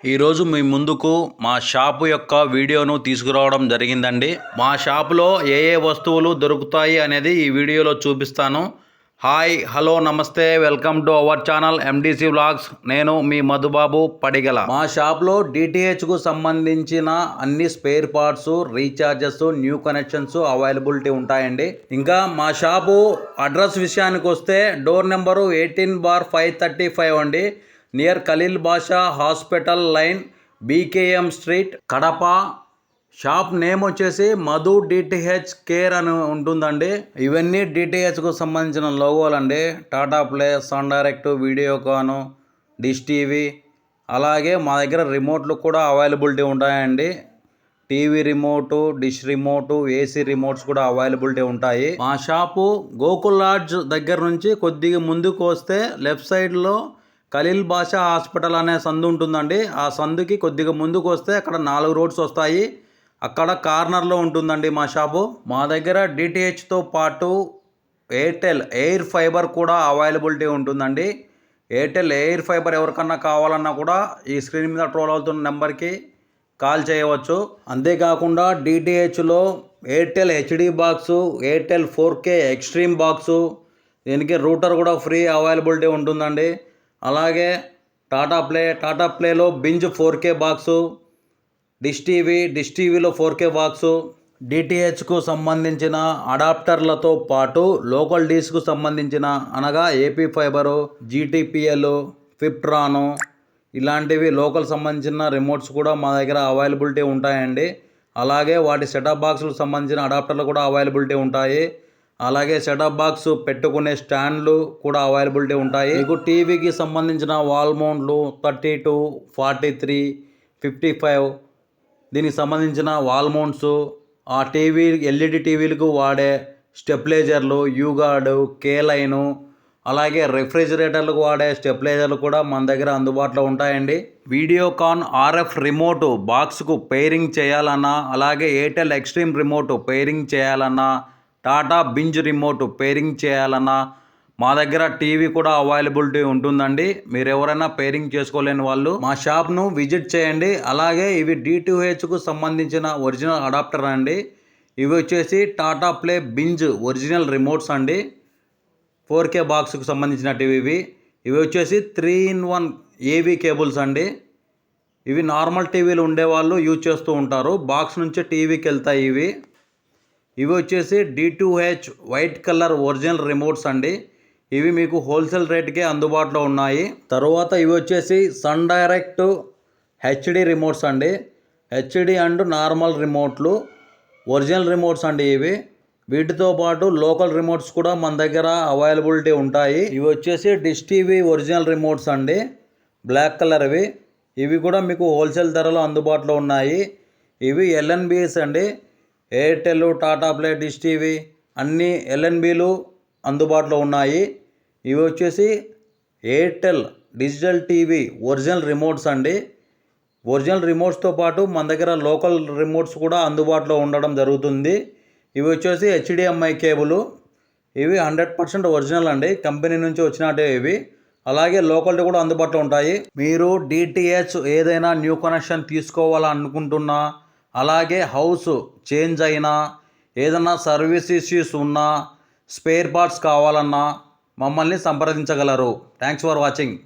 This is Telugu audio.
ఈరోజు మీ ముందుకు మా షాపు యొక్క వీడియోను తీసుకురావడం జరిగిందండి. మా షాపులో ఏ వస్తువులు దొరుకుతాయి అనేది ఈ వీడియోలో చూపిస్తాను. హాయ్, హలో, నమస్తే, welcome to our channel MDC vlogs. నేను మీ మధుబాబు పడిగల. మా షాప్లో డిటిహెచ్కు సంబంధించిన అన్ని spare parts, recharges, new connections availability ఉంటాయండి. ఇంకా మా షాపు అడ్రస్ విషయానికి వస్తే డోర్ నెంబరు 18/535 అండి. Near Khalil Basha hospital line, BKM street, Kadapa. Shop name వచ్చేసి మధు డిటిహెచ్ కేర్ అని ఉంటుందండి. ఇవన్నీ డిటిహెచ్కు సంబంధించిన లోగోలు అండి. Tata Play, Sun Direct, Videocon, Dish TV. అలాగే మా దగ్గర రిమోట్లు కూడా అవైలబిలిటీ ఉంటాయండి. TV remote, dish remote, AC remotes కూడా అవైలబిలిటీ ఉంటాయి. మా షాపు గోకుల్ లాడ్జ్ దగ్గర నుంచి కొద్దిగా ముందుకు వస్తే లెఫ్ట్ సైడ్లో ఖలీల్ బాషా హాస్పిటల్ అనే సందు ఉంటుందండి. ఆ సందుకి కొద్దిగా ముందుకు వస్తే అక్కడ 4 రోడ్స్ వస్తాయి. అక్కడ కార్నర్లో ఉంటుందండి మా షాపు. మా దగ్గర డిటిహెచ్తో పాటు ఎయిర్టెల్ ఎయిర్ ఫైబర్ కూడా అవైలబిలిటీ ఉంటుందండి. ఎయిర్టెల్ ఎయిర్ ఫైబర్ ఎవరికన్నా కావాలన్నా కూడా ఈ స్క్రీన్ మీద ట్రోల్ అవుతున్న నెంబర్కి కాల్ చేయవచ్చు. అంతేకాకుండా డిటిహెచ్లో Airtel HD box, Airtel 4K extreme box, దీనికి రూటర్ కూడా ఫ్రీ అవైలబిలిటీ ఉంటుందండి. అలాగే టాటా ప్లేలో బింజ్ 4K బాక్సు, డిష్ టీవీలో 4K బాక్సు, డిటిహెచ్కు సంబంధించిన అడాప్టర్లతో పాటు లోకల్ డీస్కు సంబంధించిన అనగా ఏపీ ఫైబరు, జీటీపీఎల్, ఫిప్ట్రాను ఇలాంటివి లోకల్ సంబంధించిన రిమోట్స్ కూడా మా దగ్గర అవైలబిలిటీ ఉంటాయండి. అలాగే వాటి సెటప్ బాక్సులకు సంబంధించిన అడాప్టర్లు కూడా అవైలబిలిటీ ఉంటాయి. అలాగే సెటప్ బాక్స్ పెట్టుకునే స్టాండ్లు కూడా అవైలబిలిటీ ఉంటాయి. మీకు టీవీకి సంబంధించిన వాల్ మౌంట్లు 32, 43, 55 దీనికి సంబంధించిన వాల్ మౌంట్స్, ఆ టీవీ ఎల్ఈడి టీవీలకు వాడే స్టెప్లైజర్లు, యూగార్డు, కేలైను, అలాగే రెఫ్రిజిరేటర్లకు వాడే స్టెప్లైజర్లు కూడా మన దగ్గర అందుబాటులో ఉంటాయండి. వీడియోకాన్ ఆర్ఎఫ్ రిమోట్ బాక్స్కు పెయిరింగ్ చేయాలన్నా, అలాగే ఎయిర్టెల్ ఎక్స్ట్రీమ్ రిమోట్ పెయిరింగ్ చేయాలన్నా, టాటా బింజ్ రిమోట్ పేరింగ్ చేయాలన్నా మా దగ్గర టీవీ కూడా అవైలబిలిటీ ఉంటుందండి. మీరు ఎవరైనా పేరింగ్ చేసుకోలేని వాళ్ళు మా షాప్ను విజిట్ చేయండి. అలాగే ఇవి డిటిహెచ్కు సంబంధించిన ఒరిజినల్ అడాప్టర్ అండి. ఇవి వచ్చేసి Tata play binge original remotes అండి. 4K బాక్స్కు సంబంధించిన టీవీ. ఇవి వచ్చేసి 3-in-1 ఏవీ కేబుల్స్ అండి. ఇవి నార్మల్ టీవీలు ఉండేవాళ్ళు యూజ్ చేస్తూ ఉంటారు. బాక్స్ నుంచి టీవీకి వెళ్తాయి ఇవి వచ్చేసి DTH white colour original remotes అండి. ఇవి మీకు హోల్సేల్ రేట్కే అందుబాటులో ఉన్నాయి. తర్వాత ఇవి వచ్చేసి సన్ డైరెక్ట్ హెచ్డి రిమోట్స్ అండి. హెచ్డి అండ్ నార్మల్ రిమోట్లు ఒరిజినల్ రిమోట్స్ అండి ఇవి. వీటితో పాటు లోకల్ రిమోట్స్ కూడా మన దగ్గర అవైలబిలిటీ ఉంటాయి. ఇవి వచ్చేసి డిష్ టీవీ ఒరిజినల్ రిమోట్స్ అండి, బ్లాక్ కలర్వి. ఇవి కూడా మీకు హోల్సేల్ ధరలో అందుబాటులో ఉన్నాయి. ఇవి ఎల్ఎన్బిఎస్ అండి. Airtel, Tata play, dish TV అన్ని ఎల్ఎన్బిలు అందుబాటులో ఉన్నాయి. ఇవి వచ్చేసి Airtel digital TV original remotes అండి. ఒరిజినల్ రిమోట్స్తో పాటు మన దగ్గర లోకల్ రిమోట్స్ కూడా అందుబాటులో ఉండడం జరుగుతుంది. ఇవి వచ్చేసి హెచ్డిఎంఐ కేబుల్. ఇవి 100% ఒరిజినల్ అండి, కంపెనీ నుంచి వచ్చినట్టే ఇవి. అలాగే లోకల్ కూడా అందుబాటులో ఉంటాయి. మీరు డిటిహెచ్ ఏదైనా న్యూ కనెక్షన్ తీసుకోవాలనుకుంటున్నా, అలాగే హౌస్ చేంజ్ అయినా, ఏదన్నా సర్వీస్ ఇష్యూస్ ఉన్నా, స్పేర్ పార్ట్స్ కావాలన్నా మమ్మల్ని సంప్రదించగలరు. Thanks for watching.